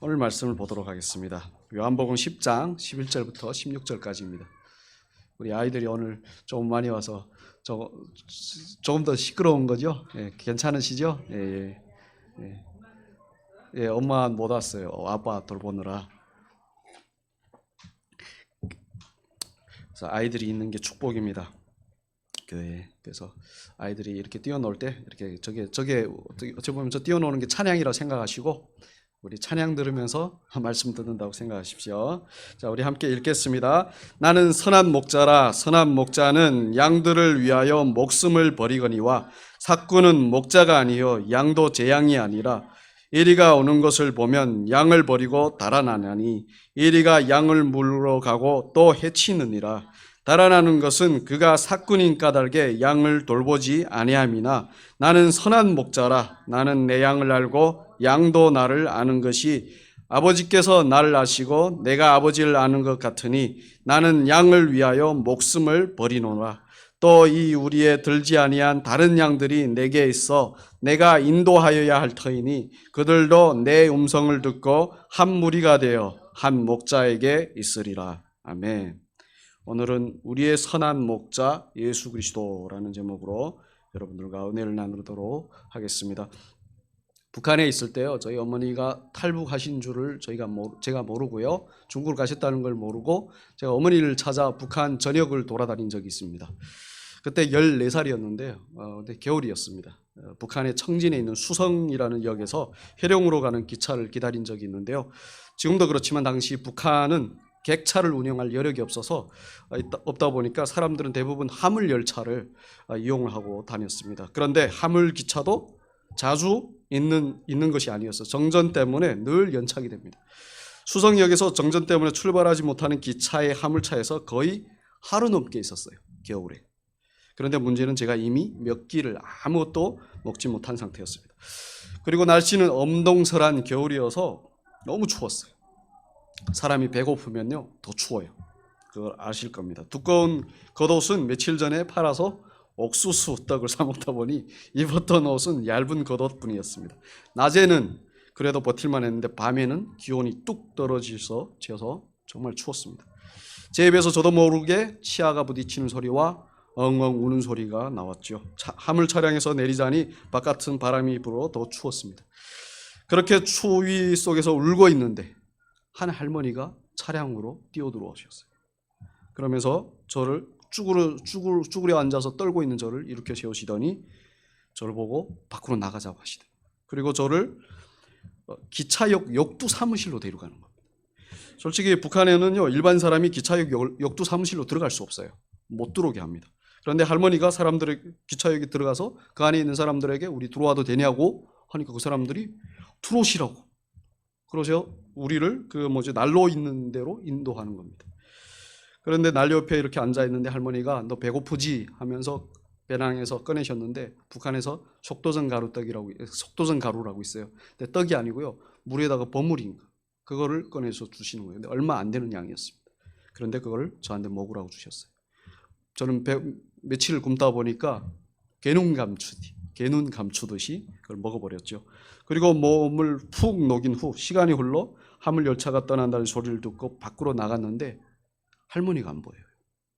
오늘 말씀을 보도록 하겠습니다. 요한복음 10장 11절부터 16절까지입니다. 우리 아이들이 오늘 조금 많이 와서 조금 더 시끄러운 거죠? 예, 괜찮으시죠? 예, 엄마 못 왔어요. 아빠 돌보느라. 그래서 아이들이 있는 게 축복입니다. 교회에. 그래서 아이들이 이렇게 뛰어놀 때 이렇게 저게 어찌 보면 저 뛰어노는 게 찬양이라고 생각하시고 우리 찬양 들으면서 말씀 듣는다고 생각하십시오. 자, 우리 함께 읽겠습니다. 나는 선한 목자라. 선한 목자는 양들을 위하여 목숨을 버리거니와 삭구는 목자가 아니요 양도 제 양이 아니라 에리가 오는 것을 보면 양을 버리고 달아나나니 에리가 양을 물러 가고 또 해치느니라. 달아나는 것은 그가 삭군인 까닭에 양을 돌보지 아니함이나 나는 선한 목자라. 나는 내 양을 알고 양도 나를 아는 것이 아버지께서 나를 아시고 내가 아버지를 아는 것 같으니 나는 양을 위하여 목숨을 버리노라. 또 이 우리에 들지 아니한 다른 양들이 내게 있어 내가 인도하여야 할 터이니 그들도 내 음성을 듣고 한 무리가 되어 한 목자에게 있으리라. 아멘. 오늘은 우리의 선한 목자 예수 그리스도라는 제목으로 여러분들과 은혜를 나누도록 하겠습니다. 북한에 있을 때요, 저희 어머니가 탈북하신 줄을 제가 모르고요, 중국을 가셨다는 걸 모르고 제가 어머니를 찾아 북한 전역을 돌아다닌 적이 있습니다. 그때 14살이었는데요, 근데 겨울이었습니다. 북한의 청진에 있는 수성이라는 역에서 해령으로 가는 기차를 기다린 적이 있는데요, 지금도 그렇지만 당시 북한은 객차를 운영할 여력이 없다 보니까 사람들은 대부분 화물 열차를 이용을 하고 다녔습니다. 그런데 화물 기차도 자주 있는 것이 아니었어요. 정전 때문에 늘 연착이 됩니다. 수성역에서 정전 때문에 출발하지 못하는 기차의 화물차에서 거의 하루 넘게 있었어요, 겨울에. 그런데 문제는 제가 이미 몇 끼를 아무것도 먹지 못한 상태였습니다. 그리고 날씨는 엄동설한 겨울이어서 너무 추웠어요. 사람이 배고프면요 더 추워요. 그걸 아실 겁니다. 두꺼운 겉옷은 며칠 전에 팔아서 옥수수 떡을 사 먹다 보니 입었던 옷은 얇은 겉옷뿐이었습니다. 낮에는 그래도 버틸만 했는데 밤에는 기온이 뚝 떨어져서 정말 추웠습니다. 제 입에서 저도 모르게 치아가 부딪히는 소리와 엉엉 우는 소리가 나왔죠. 화물 차량에서 내리자니 바깥은 바람이 불어 더 추웠습니다. 그렇게 추위 속에서 울고 있는데 한 할머니가 차량으로 뛰어들어오셨어요. 그러면서 저를 쭈그려 앉아서 떨고 있는 저를 일으켜 세우시더니 저를 보고 밖으로 나가자고 하시더니, 그리고 저를 기차역 역두 사무실로 데려가는 겁니다. 솔직히 북한에는요, 일반 사람이 기차역 역두 사무실로 들어갈 수 없어요. 못 들어오게 합니다. 그런데 할머니가 기차역에 들어가서 그 안에 있는 사람들에게 우리 들어와도 되냐고 하니까 그 사람들이 들어오시라고 그러셔 우리를 난로 있는 데로 인도하는 겁니다. 그런데 난로 옆에 이렇게 앉아 있는데 할머니가 너 배고프지 하면서 배낭에서 꺼내셨는데 북한에서 속도전 가루라고 있어요. 근데 떡이 아니고요, 물에다가 버무린 거, 그거를 꺼내서 주시는 거예요. 근데 얼마 안 되는 양이었습니다. 그런데 그걸 저한테 먹으라고 주셨어요. 저는 며칠을 굶다 보니까 개눈 감추듯이 그걸 먹어버렸죠. 그리고 몸을 푹 녹인 후 시간이 흘러 화물 열차가 떠난다는 소리를 듣고 밖으로 나갔는데 할머니가 안 보여요.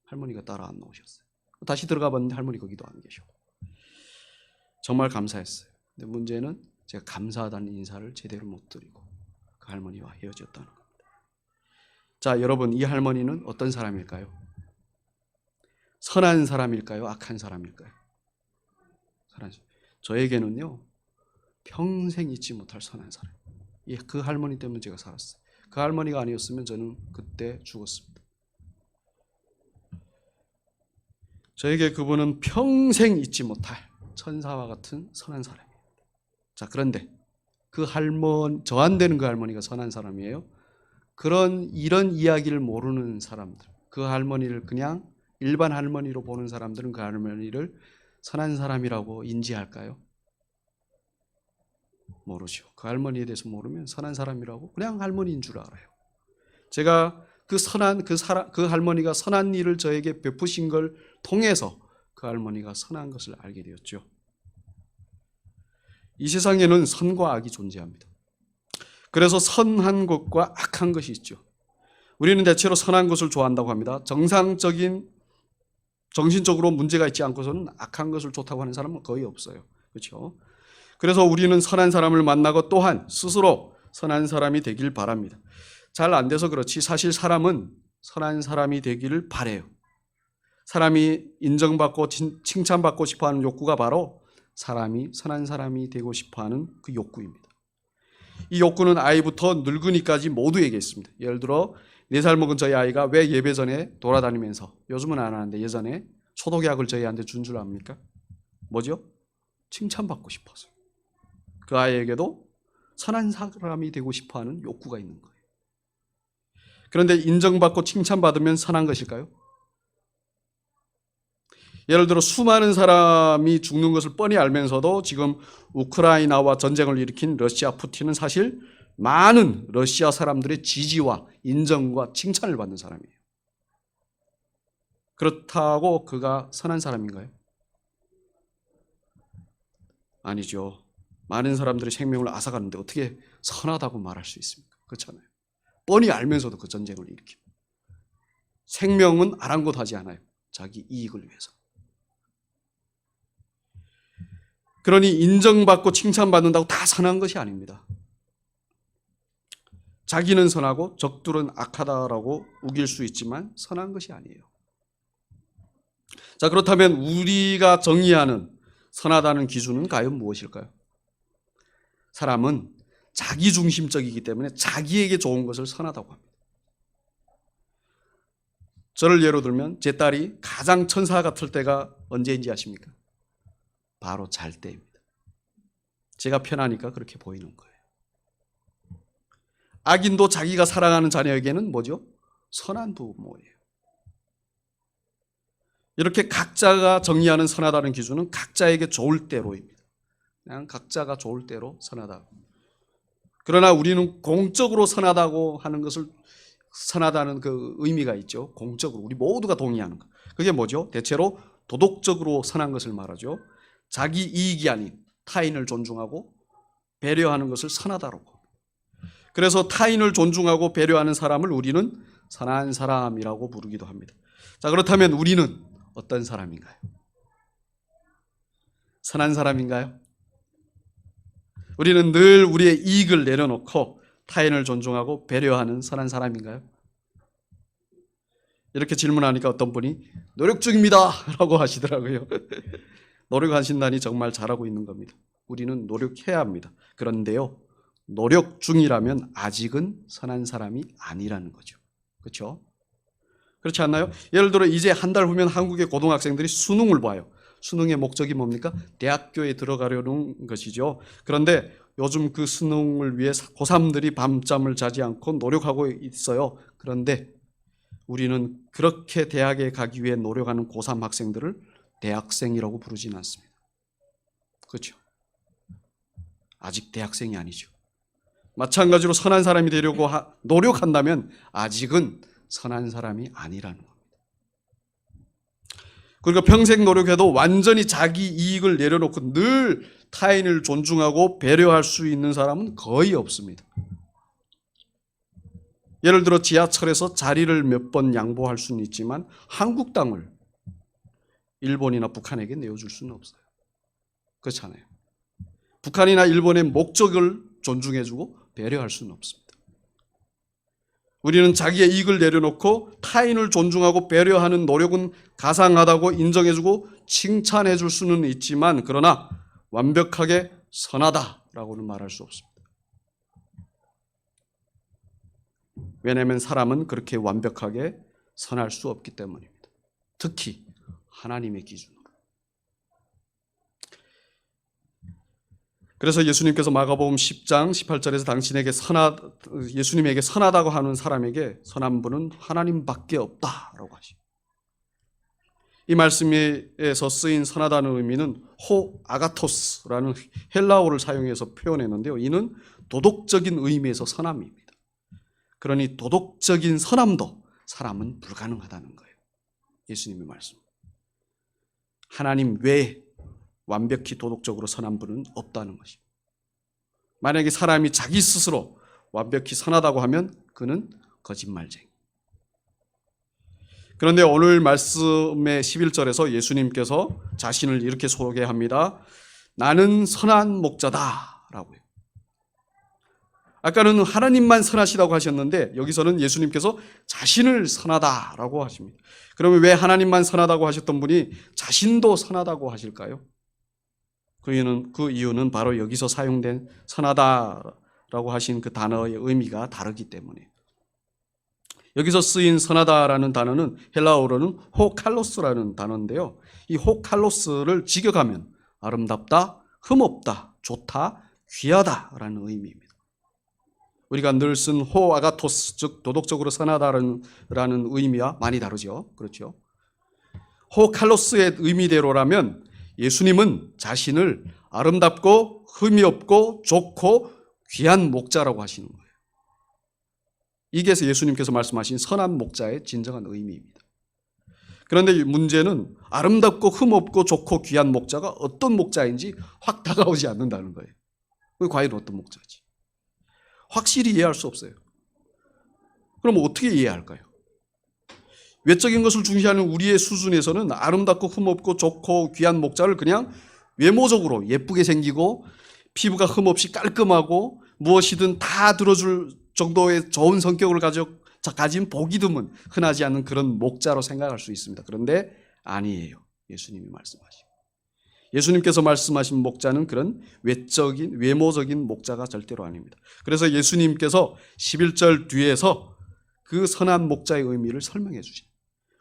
할머니가 따라 안 나오셨어요. 다시 들어가 봤는데 할머니 거기도 안 계시고. 정말 감사했어요. 근데 문제는 제가 감사하다는 인사를 제대로 못 드리고 그 할머니와 헤어졌다는 겁니다. 자, 여러분, 이 할머니는 어떤 사람일까요? 선한 사람일까요? 악한 사람일까요? 저에게는요, 평생 잊지 못할 선한 사람. 그 할머니 때문에 제가 살았어요. 그 할머니가 아니었으면 저는 그때 죽었습니다. 저에게 그분은 평생 잊지 못할 천사와 같은 선한 사람입니다. 자, 그런데 저한테는 그 할머니가 선한 사람이에요. 이런 이야기를 모르는 사람들, 그 할머니를 그냥 일반 할머니로 보는 사람들은 그 할머니를 선한 사람이라고 인지할까요? 모르죠. 그 할머니에 대해서 모르면 선한 사람이라고 그냥 할머니인 줄 알아요. 제가 그 할머니가 선한 일을 저에게 베푸신 걸 통해서 그 할머니가 선한 것을 알게 되었죠. 이 세상에는 선과 악이 존재합니다. 그래서 선한 것과 악한 것이 있죠. 우리는 대체로 선한 것을 좋아한다고 합니다. 정상적인 정신적으로 문제가 있지 않고서는 악한 것을 좋다고 하는 사람은 거의 없어요. 그렇죠? 그래서 우리는 선한 사람을 만나고 또한 스스로 선한 사람이 되길 바랍니다. 잘 안 돼서 그렇지 사실 사람은 선한 사람이 되기를 바라요. 사람이 인정받고 칭찬받고 싶어하는 욕구가 바로 사람이 선한 사람이 되고 싶어하는 그 욕구입니다. 이 욕구는 아이부터 늙은이까지 모두에게 있습니다. 예를 들어 4살 먹은 저희 아이가 왜 예배 전에 돌아다니면서, 요즘은 안 하는데 예전에 초독약을 저희한테 준 줄 압니까? 뭐죠? 칭찬받고 싶어서. 그 아이에게도 선한 사람이 되고 싶어하는 욕구가 있는 거예요. 그런데 인정받고 칭찬받으면 선한 것일까요? 예를 들어 수많은 사람이 죽는 것을 뻔히 알면서도 지금 우크라이나와 전쟁을 일으킨 러시아 푸틴은 사실 많은 러시아 사람들의 지지와 인정과 칭찬을 받는 사람이에요. 그렇다고 그가 선한 사람인가요? 아니죠. 많은 사람들의 생명을 앗아가는데 어떻게 선하다고 말할 수 있습니까? 그렇잖아요. 뻔히 알면서도 그 전쟁을 일으키고. 생명은 아랑곳하지 않아요. 자기 이익을 위해서. 그러니 인정받고 칭찬받는다고 다 선한 것이 아닙니다. 자기는 선하고 적들은 악하다라고 우길 수 있지만 선한 것이 아니에요. 자, 그렇다면 우리가 정의하는 선하다는 기준은 과연 무엇일까요? 사람은 자기중심적이기 때문에 자기에게 좋은 것을 선하다고 합니다. 저를 예로 들면 제 딸이 가장 천사 같을 때가 언제인지 아십니까? 바로 잘 때입니다. 제가 편하니까 그렇게 보이는 거예요. 악인도 자기가 사랑하는 자녀에게는 뭐죠? 선한 부모예요. 이렇게 각자가 정의하는 선하다는 기준은 각자에게 좋을 대로입니다. 그냥 각자가 좋을 대로 선하다. 그러나 우리는 공적으로 선하다고 하는 것을, 선하다는 그 의미가 있죠. 공적으로 우리 모두가 동의하는 것. 그게 뭐죠? 대체로 도덕적으로 선한 것을 말하죠. 자기 이익이 아닌 타인을 존중하고 배려하는 것을 선하다고. 그래서 타인을 존중하고 배려하는 사람을 우리는 선한 사람이라고 부르기도 합니다. 자, 그렇다면 우리는 어떤 사람인가요? 선한 사람인가요? 우리는 늘 우리의 이익을 내려놓고 타인을 존중하고 배려하는 선한 사람인가요? 이렇게 질문하니까 어떤 분이 노력 중입니다 라고 하시더라고요. 노력하신다니 정말 잘하고 있는 겁니다. 우리는 노력해야 합니다. 그런데요, 노력 중이라면 아직은 선한 사람이 아니라는 거죠. 그렇죠? 그렇지 않나요? 예를 들어 이제 한 달 후면 한국의 고등학생들이 수능을 봐요. 수능의 목적이 뭡니까? 대학교에 들어가려는 것이죠. 그런데 요즘 그 수능을 위해 고3들이 밤잠을 자지 않고 노력하고 있어요. 그런데 우리는 그렇게 대학에 가기 위해 노력하는 고3 학생들을 대학생이라고 부르지는 않습니다. 그렇죠? 아직 대학생이 아니죠. 마찬가지로 선한 사람이 되려고 노력한다면 아직은 선한 사람이 아니라는 겁니다. 그러니까 평생 노력해도 완전히 자기 이익을 내려놓고 늘 타인을 존중하고 배려할 수 있는 사람은 거의 없습니다. 예를 들어 지하철에서 자리를 몇 번 양보할 수는 있지만 한국 땅을 일본이나 북한에게 내어줄 수는 없어요. 그렇잖아요. 북한이나 일본의 목적을 존중해주고 배려할 수는 없습니다. 우리는 자기의 이익을 내려놓고 타인을 존중하고 배려하는 노력은 가상하다고 인정해주고 칭찬해줄 수는 있지만 그러나 완벽하게 선하다라고는 말할 수 없습니다. 왜냐하면 사람은 그렇게 완벽하게 선할 수 없기 때문입니다. 특히 하나님의 기준으로. 그래서 예수님께서 마가복음 10장 18절에서 당신에게 예수님에게 선하다고 하는 사람에게 선한 분은 하나님밖에 없다라고 하시죠. 이 말씀에서 쓰인 선하다는 의미는 호 아가토스라는 헬라어를 사용해서 표현했는데요. 이는 도덕적인 의미에서 선함입니다. 그러니 도덕적인 선함도 사람은 불가능하다는 거예요. 예수님의 말씀. 하나님 외에 완벽히 도덕적으로 선한 분은 없다는 것입니다. 만약에 사람이 자기 스스로 완벽히 선하다고 하면 그는 거짓말쟁이. 그런데 오늘 말씀의 11절에서 예수님께서 자신을 이렇게 소개합니다. 나는 선한 목자다 라고요. 아까는 하나님만 선하시다고 하셨는데 여기서는 예수님께서 자신을 선하다라고 하십니다. 그러면 왜 하나님만 선하다고 하셨던 분이 자신도 선하다고 하실까요? 그 이유는 바로 여기서 사용된 선하다라고 하신 그 단어의 의미가 다르기 때문에. 여기서 쓰인 선하다라는 단어는 헬라어로는 호칼로스라는 단어인데요. 이 호칼로스를 직역하면 아름답다, 흠없다, 좋다, 귀하다라는 의미입니다. 우리가 늘 쓴 호아가토스, 즉 도덕적으로 선하다라는 의미와 많이 다르죠. 그렇죠? 호칼로스의 의미대로라면 예수님은 자신을 아름답고 흠이 없고 좋고 귀한 목자라고 하시는 거예요. 이게 예수님께서 말씀하신 선한 목자의 진정한 의미입니다. 그런데 문제는 아름답고 흠없고 좋고 귀한 목자가 어떤 목자인지 확 다가오지 않는다는 거예요. 과연 어떤 목자지? 확실히 이해할 수 없어요. 그럼 어떻게 이해할까요? 외적인 것을 중시하는 우리의 수준에서는 아름답고 흠없고 좋고 귀한 목자를 그냥 외모적으로 예쁘게 생기고 피부가 흠없이 깔끔하고 무엇이든 다 들어줄 정도의 좋은 성격을 가진 보기 드문 흔하지 않은 그런 목자로 생각할 수 있습니다. 그런데 아니에요. 예수님이 말씀하시고. 예수님께서 말씀하신 목자는 그런 외모적인 목자가 절대로 아닙니다. 그래서 예수님께서 11절 뒤에서 그 선한 목자의 의미를 설명해 주십니다.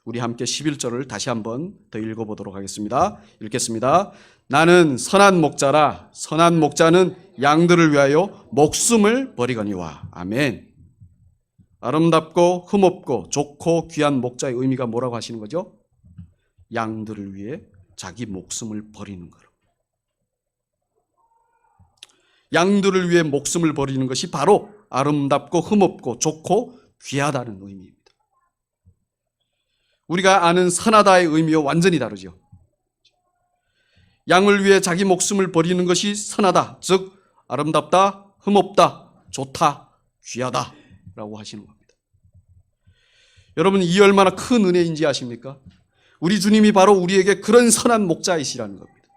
우리 함께 11절을 다시 한번 더 읽어보도록 하겠습니다. 읽겠습니다. 나는 선한 목자라. 선한 목자는 양들을 위하여 목숨을 버리거니와. 아멘. 아름답고 흠없고 좋고 귀한 목자의 의미가 뭐라고 하시는 거죠? 양들을 위해 자기 목숨을 버리는 거로. 양들을 위해 목숨을 버리는 것이 바로 아름답고 흠없고 좋고 귀하다는 의미입니다. 우리가 아는 선하다의 의미와 완전히 다르죠. 양을 위해 자기 목숨을 버리는 것이 선하다, 즉 아름답다, 흠없다, 좋다, 귀하다 라고 하시는 겁니다. 여러분, 이 얼마나 큰 은혜인지 아십니까? 우리 주님이 바로 우리에게 그런 선한 목자이시라는 겁니다.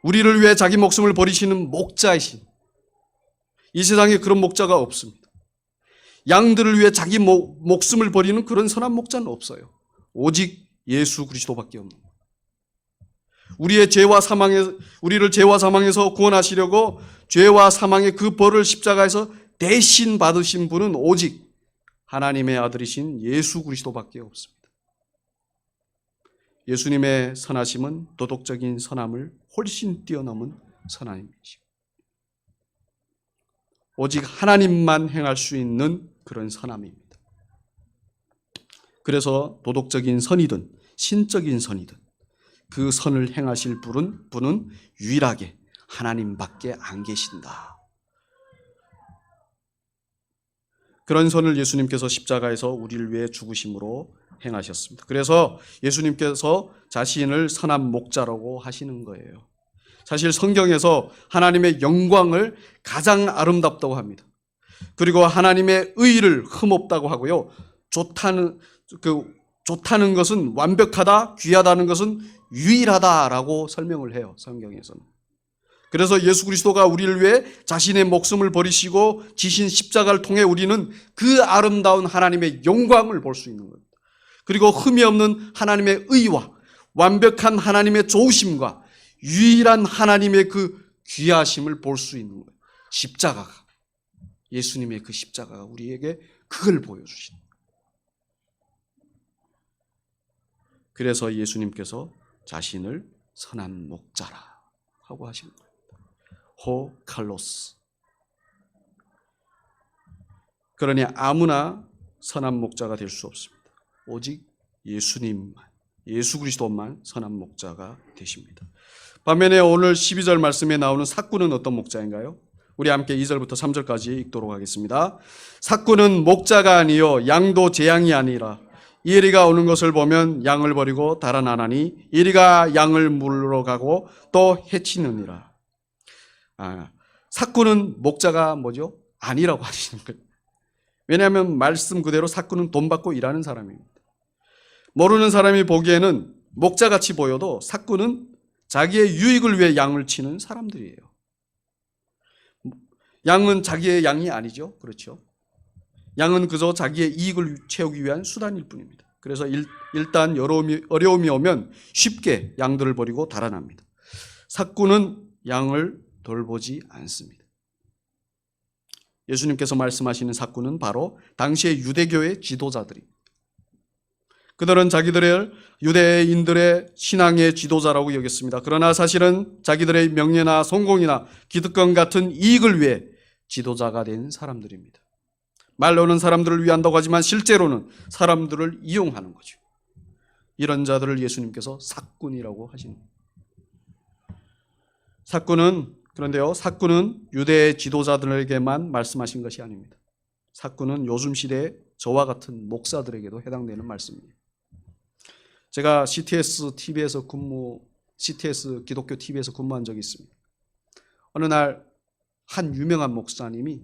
우리를 위해 자기 목숨을 버리시는 목자이신, 이 세상에 그런 목자가 없습니다. 양들을 위해 자기 목숨을 버리는 그런 선한 목자는 없어요. 오직 예수 그리스도밖에 없는 거예요. 우리를 죄와 사망에서 구원하시려고 죄와 사망의 그 벌을 십자가에서 대신 받으신 분은 오직 하나님의 아들이신 예수 그리스도밖에 없습니다. 예수님의 선하심은 도덕적인 선함을 훨씬 뛰어넘은 선함이시고 오직 하나님만 행할 수 있는 그런 선함입니다. 그래서 도덕적인 선이든 신적인 선이든 그 선을 행하실 분은 유일하게 하나님밖에 안 계신다. 그런 선을 예수님께서 십자가에서 우리를 위해 죽으심으로 행하셨습니다. 그래서 예수님께서 자신을 선한 목자라고 하시는 거예요. 사실 성경에서 하나님의 영광을 가장 아름답다고 합니다. 그리고 하나님의 의를 흠없다고 하고요. 좋다는 것은 완벽하다, 귀하다는 것은 유일하다라고 설명을 해요. 성경에서는. 그래서 예수 그리스도가 우리를 위해 자신의 목숨을 버리시고 지신 십자가를 통해 우리는 그 아름다운 하나님의 영광을 볼 수 있는 겁니다. 그리고 흠이 없는 하나님의 의와 완벽한 하나님의 좋으심과 유일한 하나님의 그 귀하심을 볼 수 있는 거예요. 십자가가, 예수님의 그 십자가가 우리에게 그걸 보여주신 거예요. 그래서 예수님께서 자신을 선한 목자라 하고 하신 거예요. 호칼로스. 그러니 아무나 선한 목자가 될 수 없습니다. 오직 예수님만, 예수 그리스도만 선한 목자가 되십니다. 반면에 오늘 12절 말씀에 나오는 삭구는 어떤 목자인가요? 우리 함께 2절부터 3절까지 읽도록 하겠습니다. 삭구는 목자가 아니요 양도 제양이 아니라 이리가 오는 것을 보면 양을 버리고 달아나나니 이리가 양을 물러 가고 또 해치느니라. 삭구는 목자가 뭐죠? 아니라고 하시는 거예요. 왜냐하면 말씀 그대로 사꾼은 돈 받고 일하는 사람입니다. 모르는 사람이 보기에는 목자같이 보여도 사꾼은 자기의 유익을 위해 양을 치는 사람들이에요. 양은 자기의 양이 아니죠. 그렇죠. 양은 그저 자기의 이익을 채우기 위한 수단일 뿐입니다. 그래서 일단 어려움이 오면 쉽게 양들을 버리고 달아납니다. 사꾼은 양을 돌보지 않습니다. 예수님께서 말씀하시는 사꾼은 바로 당시의 유대교의 지도자들입니다. 그들은 자기들을 유대인들의 신앙의 지도자라고 여겼습니다. 그러나 사실은 자기들의 명예나 성공이나 기득권 같은 이익을 위해 지도자가 된 사람들입니다. 말로는 사람들을 위한다고 하지만 실제로는 사람들을 이용하는 거죠. 이런 자들을 예수님께서 사꾼이라고 하십니다. 사꾼은 유대 지도자들에게만 말씀하신 것이 아닙니다. 사꾼은 요즘 시대에 저와 같은 목사들에게도 해당되는 말씀입니다. 제가 CTS 기독교 TV에서 근무한 적이 있습니다. 어느 날 한 유명한 목사님이,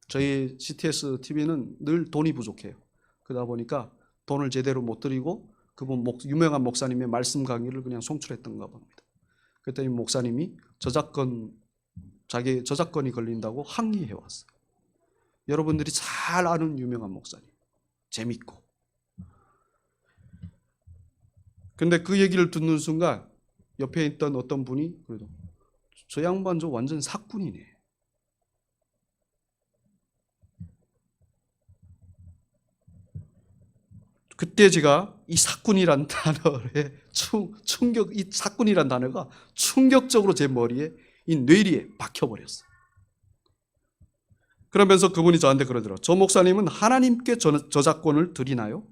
저희 CTS TV는 늘 돈이 부족해요. 그러다 보니까 돈을 제대로 못 드리고 그분 유명한 목사님의 말씀 강의를 그냥 송출했던가 봅니다. 그랬더니 목사님이 자기 저작권이 걸린다고 항의해 왔어요. 여러분들이 잘 아는 유명한 목사님, 재밌고. 근데 그 얘기를 듣는 순간 옆에 있던 어떤 분이 그래도 저 양반 저 완전 사꾼이네. 그때 제가 이 사꾼이란 단어의 이 사꾼이란 단어가 충격적으로 제 머리에, 이 뇌리에 박혀버렸어요. 그러면서 그분이 저한테 그러더라고요. 저 목사님은 하나님께 저작권을 드리나요?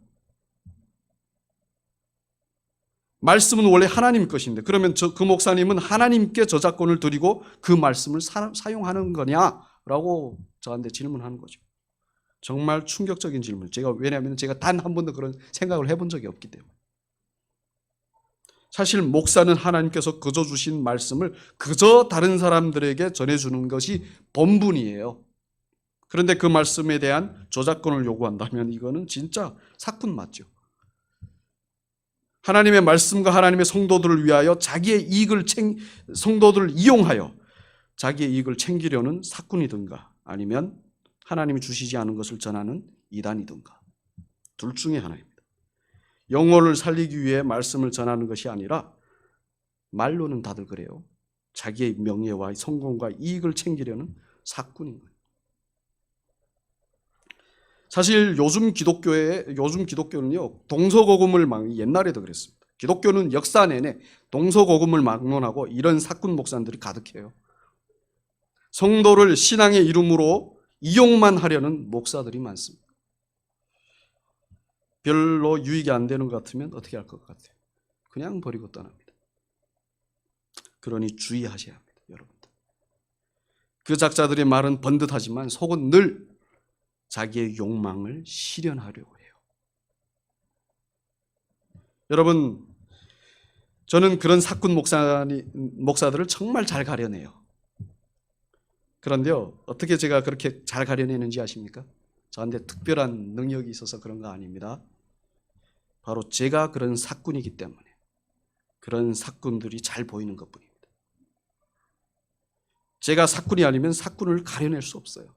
말씀은 원래 하나님 것인데 그러면 그 목사님은 하나님께 저작권을 드리고 그 말씀을 사용하는 거냐라고 저한테 질문하는 거죠. 정말 충격적인 질문. 왜냐하면 제가 단 한 번도 그런 생각을 해본 적이 없기 때문에. 사실 목사는 하나님께서 그저 주신 말씀을 그저 다른 사람들에게 전해주는 것이 본분이에요. 그런데 그 말씀에 대한 저작권을 요구한다면 이거는 진짜 사꾼 맞죠. 하나님의 말씀과 하나님의 성도들을 위하여 성도들을 이용하여 자기의 이익을 챙기려는 사꾼이든가 아니면 하나님이 주시지 않은 것을 전하는 이단이든가 둘 중에 하나입니다. 영혼을 살리기 위해 말씀을 전하는 것이 아니라 말로는 다들 그래요. 자기의 명예와 성공과 이익을 챙기려는 사꾼인 거예요. 사실 요즘 기독교는요, 동서고금을 옛날에도 그랬습니다. 기독교는 역사 내내 동서고금을 막론하고 이런 사꾼 목사들이 가득해요. 성도를 신앙의 이름으로 이용만 하려는 목사들이 많습니다. 별로 유익이 안 되는 것 같으면 어떻게 할 것 같아요? 그냥 버리고 떠납니다. 그러니 주의하셔야 합니다, 여러분들. 그 작자들의 말은 번듯하지만 속은 늘 자기의 욕망을 실현하려고 해요. 여러분, 저는 그런 사꾼 목사들을 정말 잘 가려내요. 그런데요, 어떻게 제가 그렇게 잘 가려내는지 아십니까? 저한테 특별한 능력이 있어서 그런 거 아닙니다. 바로 제가 그런 사꾼이기 때문에 그런 사꾼들이 잘 보이는 것뿐입니다. 제가 사꾼이 아니면 사꾼을 가려낼 수 없어요.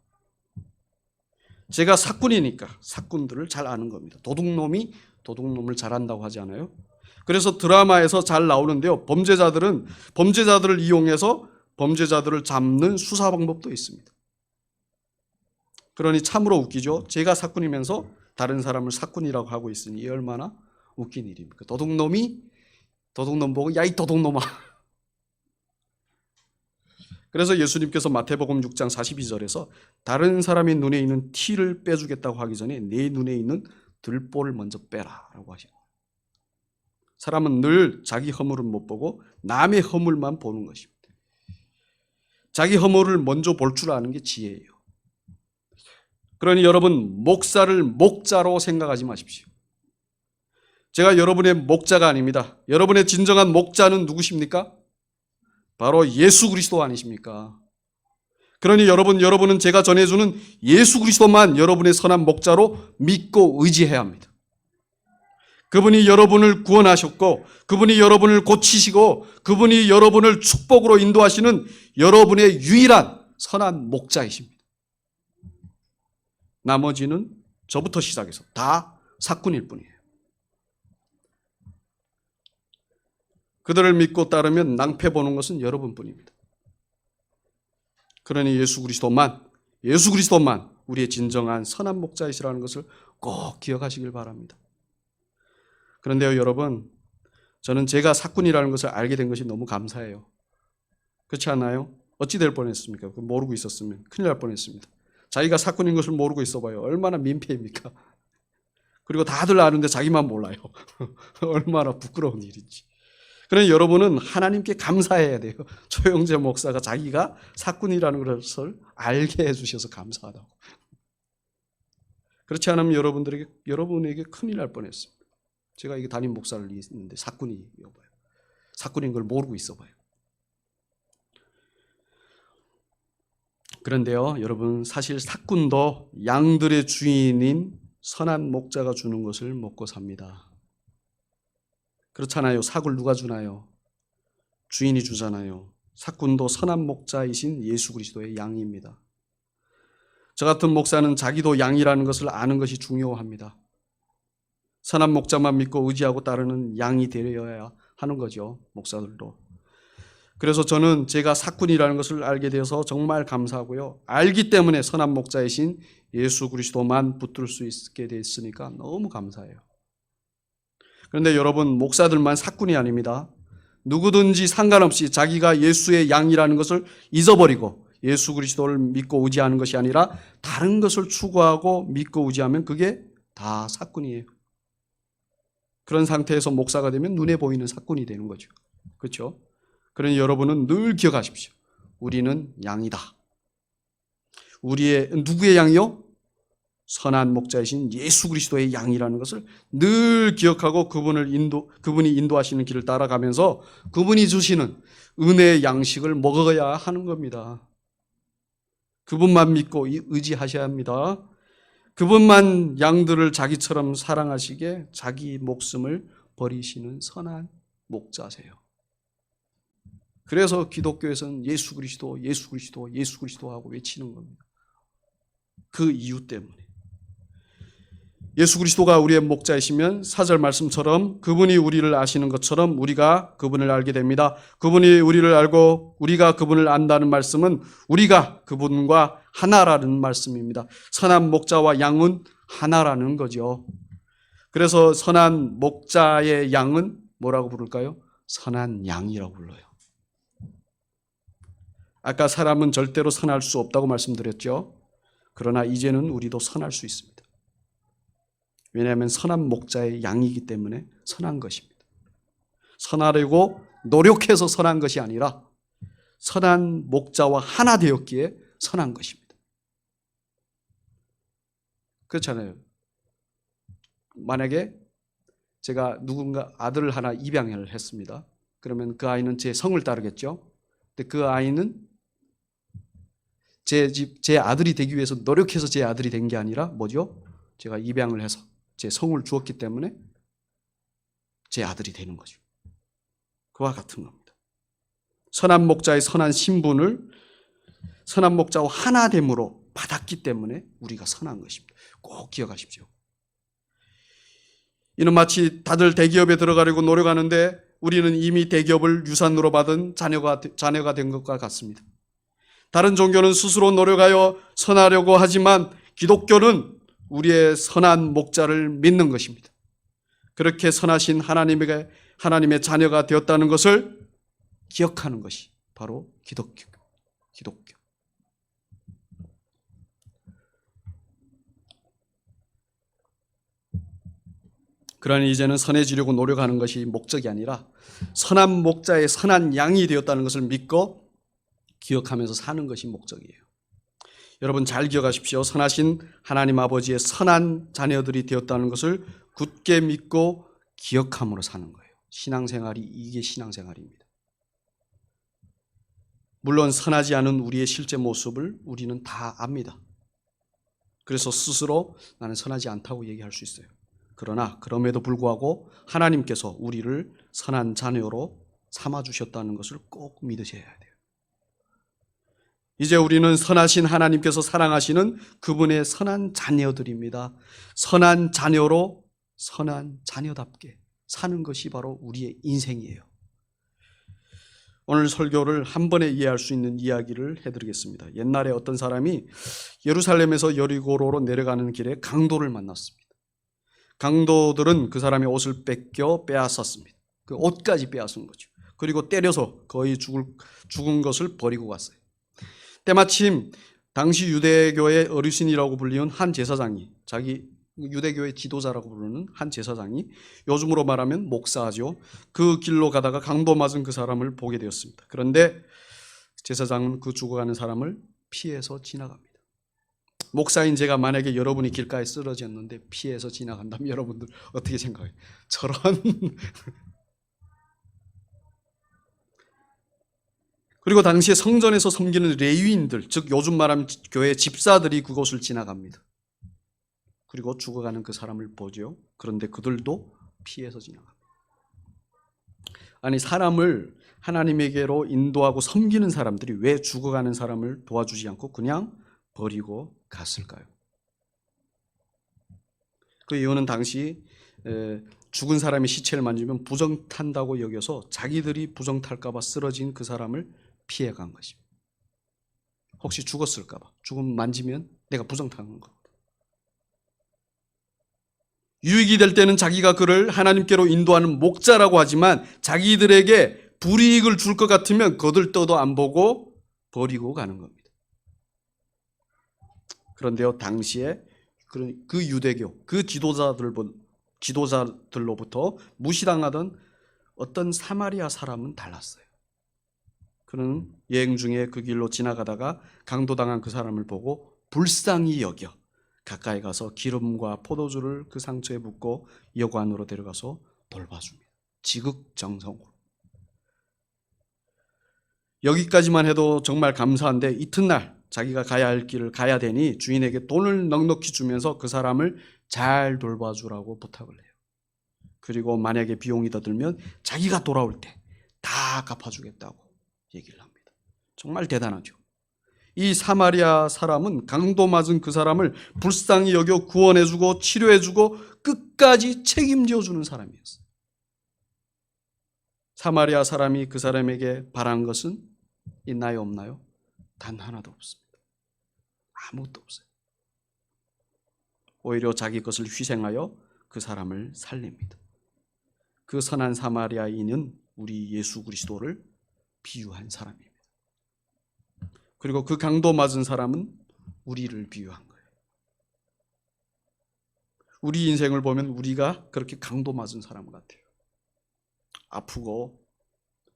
제가 사꾼이니까 사꾼들을 잘 아는 겁니다. 도둑놈이 도둑놈을 잘 안다고 하지 않아요? 그래서 드라마에서 잘 나오는데요, 범죄자들을 이용해서 범죄자들을 잡는 수사 방법도 있습니다. 그러니 참으로 웃기죠. 제가 사꾼이면서 다른 사람을 사꾼이라고 하고 있으니 이 얼마나 웃긴 일입니까? 도둑놈 보고 야 이 도둑놈아. 그래서 예수님께서 마태복음 6장 42절에서 다른 사람의 눈에 있는 티를 빼주겠다고 하기 전에 내 눈에 있는 들보를 먼저 빼라 라고 하시고, 사람은 늘 자기 허물은 못 보고 남의 허물만 보는 것입니다. 자기 허물을 먼저 볼 줄 아는 게 지혜예요. 그러니 여러분, 목사를 목자로 생각하지 마십시오. 제가 여러분의 목자가 아닙니다. 여러분의 진정한 목자는 누구십니까? 바로 예수 그리스도 아니십니까? 그러니 여러분은 제가 전해주는 예수 그리스도만 여러분의 선한 목자로 믿고 의지해야 합니다. 그분이 여러분을 구원하셨고, 그분이 여러분을 고치시고, 그분이 여러분을 축복으로 인도하시는 여러분의 유일한 선한 목자이십니다. 나머지는 저부터 시작해서 다 사꾼일 뿐이에요. 그들을 믿고 따르면 낭패 보는 것은 여러분뿐입니다. 그러니 예수 그리스도만 우리의 진정한 선한 목자이시라는 것을 꼭 기억하시길 바랍니다. 그런데요, 여러분, 저는 제가 사꾼이라는 것을 알게 된 것이 너무 감사해요. 그렇지 않나요? 어찌 될 뻔했습니까? 모르고 있었으면 큰일 날 뻔했습니다. 자기가 사꾼인 것을 모르고 있어봐요. 얼마나 민폐입니까? 그리고 다들 아는데 자기만 몰라요. 얼마나 부끄러운 일인지. 그러니 여러분은 하나님께 감사해야 돼요. 조영재 목사가 자기가 사꾼이라는 것을 알게 해주셔서 감사하다고. 그렇지 않으면 여러분에게 큰일 날 뻔했습니다. 제가 이게 담임 목사를 있는데 사꾼이어봐요. 사꾼인 걸 모르고 있어봐요. 그런데요, 여러분, 사실 사꾼도 양들의 주인인 선한 목자가 주는 것을 먹고 삽니다. 그렇잖아요. 삭을 누가 주나요? 주인이 주잖아요. 사꾼도 선한 목자이신 예수 그리스도의 양입니다. 저 같은 목사는 자기도 양이라는 것을 아는 것이 중요합니다. 선한 목자만 믿고 의지하고 따르는 양이 되어야 하는 거죠. 목사들도. 그래서 저는 제가 사꾼이라는 것을 알게 되어서 정말 감사하고요. 알기 때문에 선한 목자이신 예수 그리스도만 붙들 수 있게 됐으니까 너무 감사해요. 그런데 여러분, 목사들만 사꾼이 아닙니다. 누구든지 상관없이 자기가 예수의 양이라는 것을 잊어버리고 예수 그리스도를 믿고 의지하는 것이 아니라 다른 것을 추구하고 믿고 의지하면 그게 다 사꾼이에요. 그런 상태에서 목사가 되면 눈에 보이는 사꾼이 되는 거죠. 그렇죠? 그러니 여러분은 늘 기억하십시오. 우리는 양이다. 누구의 양이요? 선한 목자이신 예수 그리스도의 양이라는 것을 늘 기억하고 그분이 인도하시는 길을 따라가면서 그분이 주시는 은혜의 양식을 먹어야 하는 겁니다. 그분만 믿고 의지하셔야 합니다. 그분만 양들을 자기처럼 사랑하시게 자기 목숨을 버리시는 선한 목자세요. 그래서 기독교에서는 예수 그리스도, 예수 그리스도, 예수 그리스도 하고 외치는 겁니다. 그 이유 때문에. 예수 그리스도가 우리의 목자이시면 4절 말씀처럼 그분이 우리를 아시는 것처럼 우리가 그분을 알게 됩니다. 그분이 우리를 알고 우리가 그분을 안다는 말씀은 우리가 그분과 하나라는 말씀입니다. 선한 목자와 양은 하나라는 거죠. 그래서 선한 목자의 양은 뭐라고 부를까요? 선한 양이라고 불러요. 아까 사람은 절대로 선할 수 없다고 말씀드렸죠. 그러나 이제는 우리도 선할 수 있습니다. 왜냐하면 선한 목자의 양이기 때문에 선한 것입니다. 선하려고 노력해서 선한 것이 아니라 선한 목자와 하나 되었기에 선한 것입니다. 그렇잖아요. 만약에 제가 누군가 아들을 하나 입양을 했습니다. 그러면 그 아이는 제 성을 따르겠죠. 근데 그 아이는 제 아들이 되기 위해서 노력해서 제 아들이 된 게 아니라 뭐죠? 제가 입양을 해서 제 성을 주었기 때문에 제 아들이 되는 거죠. 그와 같은 겁니다. 선한 목자의 선한 신분을 선한 목자와 하나됨으로 받았기 때문에 우리가 선한 것입니다. 꼭 기억하십시오. 이는 마치 다들 대기업에 들어가려고 노력하는데 우리는 이미 대기업을 유산으로 받은 자녀가 된 것과 같습니다. 다른 종교는 스스로 노력하여 선하려고 하지만 기독교는 우리의 선한 목자를 믿는 것입니다. 그렇게 선하신 하나님의 자녀가 되었다는 것을 기억하는 것이 바로 기독교. 그러니 이제는 선해지려고 노력하는 것이 목적이 아니라 선한 목자의 선한 양이 되었다는 것을 믿고 기억하면서 사는 것이 목적이에요. 여러분 잘 기억하십시오. 선하신 하나님 아버지의 선한 자녀들이 되었다는 것을 굳게 믿고 기억함으로 사는 거예요. 신앙생활이 이게 신앙생활입니다. 물론 선하지 않은 우리의 실제 모습을 우리는 다 압니다. 그래서 스스로 나는 선하지 않다고 얘기할 수 있어요. 그러나 그럼에도 불구하고 하나님께서 우리를 선한 자녀로 삼아주셨다는 것을 꼭 믿으셔야 돼요. 이제 우리는 선하신 하나님께서 사랑하시는 그분의 선한 자녀들입니다. 선한 자녀로 선한 자녀답게 사는 것이 바로 우리의 인생이에요. 오늘 설교를 한 번에 이해할 수 있는 이야기를 해드리겠습니다. 옛날에 어떤 사람이 예루살렘에서 여리고로 내려가는 길에 강도를 만났습니다. 강도들은 그 사람의 옷을 빼앗았습니다. 그 옷까지 빼앗은 거죠. 그리고 때려서 거의 죽은 것을 버리고 갔어요. 때마침 당시 유대교의 어르신이라고 불리는 한 제사장이, 자기 유대교의 지도자라고 부르는 한 제사장이, 요즘으로 말하면 목사죠. 그 길로 가다가 강도 맞은 그 사람을 보게 되었습니다. 그런데 제사장은 그 죽어가는 사람을 피해서 지나갑니다. 목사인 제가 만약에 여러분이 길가에 쓰러졌는데 피해서 지나간다면 여러분들 어떻게 생각해요? 저런 그리고 당시에 성전에서 섬기는 레위인들, 즉 요즘 말하면 교회 집사들이 그곳을 지나갑니다. 그리고 죽어가는 그 사람을 보죠. 그런데 그들도 피해서 지나갑니다. 아니, 사람을 하나님에게로 인도하고 섬기는 사람들이 왜 죽어가는 사람을 도와주지 않고 그냥 버리고 갔을까요? 그 이유는 당시 죽은 사람의 시체를 만지면 부정탄다고 여겨서 자기들이 부정탈까 봐 쓰러진 그 사람을 피해간 것입니다. 혹시 죽었을까 봐, 죽으면 만지면 내가 부정타는 거. 유익이 될 때는 자기가 그를 하나님께로 인도하는 목자라고 하지만 자기들에게 불이익을 줄 것 같으면 거들떠도 안 보고 버리고 가는 겁니다. 그런데요, 당시에 그 유대교, 그 지도자들로부터 무시당하던 어떤 사마리아 사람은 달랐어요. 그는 여행 중에 그 길로 지나가다가 강도당한 그 사람을 보고 불쌍히 여겨 가까이 가서 기름과 포도주를 그 상처에 붓고 여관으로 데려가서 돌봐줍니다. 지극정성으로. 여기까지만 해도 정말 감사한데 이튿날 자기가 가야 할 길을 가야 되니 주인에게 돈을 넉넉히 주면서 그 사람을 잘 돌봐주라고 부탁을 해요. 그리고 만약에 비용이 더 들면 자기가 돌아올 때 다 갚아주겠다고 얘기를 합니다. 정말 대단하죠. 이 사마리아 사람은 강도 맞은 그 사람을 불쌍히 여겨 구원해주고 치료해주고 끝까지 책임져주는 사람이었어요. 사마리아 사람이 그 사람에게 바란 것은 있나요, 없나요? 단 하나도 없습니다. 아무것도 없어요. 오히려 자기 것을 희생하여 그 사람을 살립니다. 그 선한 사마리아인은 우리 예수 그리스도를 비유한 사람입니다. 그리고 그 강도 맞은 사람은 우리를 비유한 거예요. 우리 인생을 보면 우리가 그렇게 강도 맞은 사람 같아요. 아프고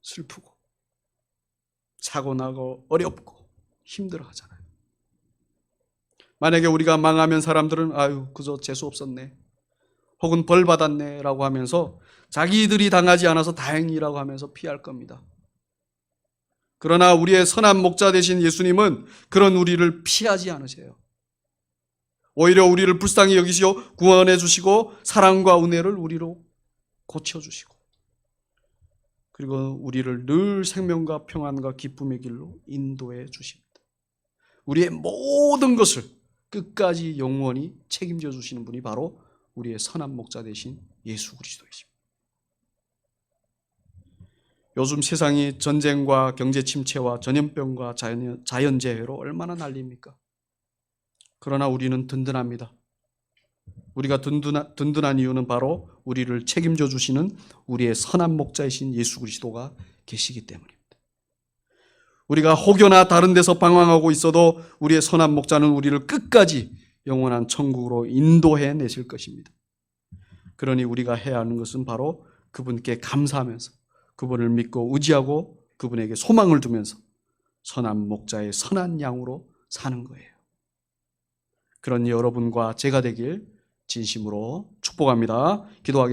슬프고 사고 나고 어렵고 힘들어 하잖아요. 만약에 우리가 망하면 사람들은 아유 그저 재수 없었네 혹은 벌 받았네 라고 하면서 자기들이 당하지 않아서 다행이라고 하면서 피할 겁니다. 그러나 우리의 선한 목자 되신 예수님은 그런 우리를 피하지 않으세요. 오히려 우리를 불쌍히 여기시고 구원해 주시고 사랑과 은혜를 우리로 고쳐주시고 그리고 우리를 늘 생명과 평안과 기쁨의 길로 인도해 주십니다. 우리의 모든 것을 끝까지 영원히 책임져 주시는 분이 바로 우리의 선한 목자 되신 예수 그리스도이십니다. 요즘 세상이 전쟁과 경제 침체와 전염병과 자연재해로 얼마나 난립니까? 그러나 우리는 든든합니다. 우리가 든든한 이유는 바로 우리를 책임져 주시는 우리의 선한 목자이신 예수 그리스도가 계시기 때문입니다. 우리가 혹여나 다른 데서 방황하고 있어도 우리의 선한 목자는 우리를 끝까지 영원한 천국으로 인도해 내실 것입니다. 그러니 우리가 해야 하는 것은 바로 그분께 감사하면서 그분을 믿고 의지하고 그분에게 소망을 두면서 선한 목자의 선한 양으로 사는 거예요. 그런 여러분과 제가 되길 진심으로 축복합니다. 기도하겠습니다.